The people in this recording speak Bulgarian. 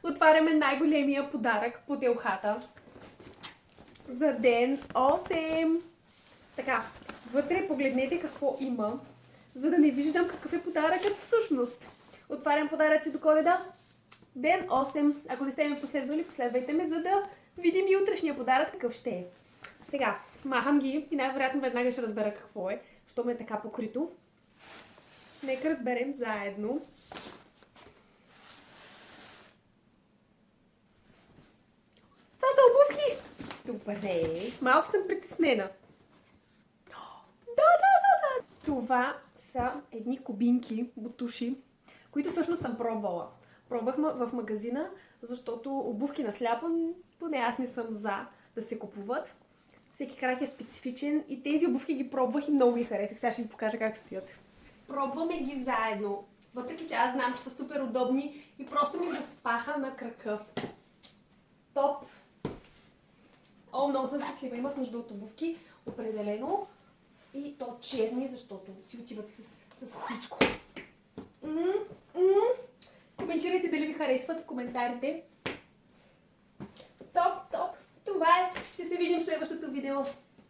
Отваряме най-големия подарък по телхата за ден 8. Така, вътре погледнете какво има, за да не виждам какъв е подаръкът всъщност. Отварям подаръци до Коледа. Ден 8. Ако не сте ме последвали, последвайте ме, за да видим и утрешния подарък какъв ще е. Сега, махам ги и най-вероятно веднага ще разбера какво е, що ме е така покрито. Нека разберем заедно. Това са обувки! Добре, малко съм притеснена. Да! Това са едни кубинки, бутуши, които всъщност съм пробвала. Пробвахме в магазина, защото обувки на сляпо, поне аз не съм за да се купуват. Всеки крак е специфичен и тези обувки ги пробвах и много ги харесах. Сега ще ви покажа как стоят. Пробваме ги заедно, въпреки че аз знам, че са супер удобни и просто ми заспаха на крака. Топ! О, много съм щастлива, имах нужда от обувки, определено. И то черни, защото си отиват с всичко. Коментирайте дали ви харесват в коментарите. Топ! Това е! Ще се видим в следващото видео.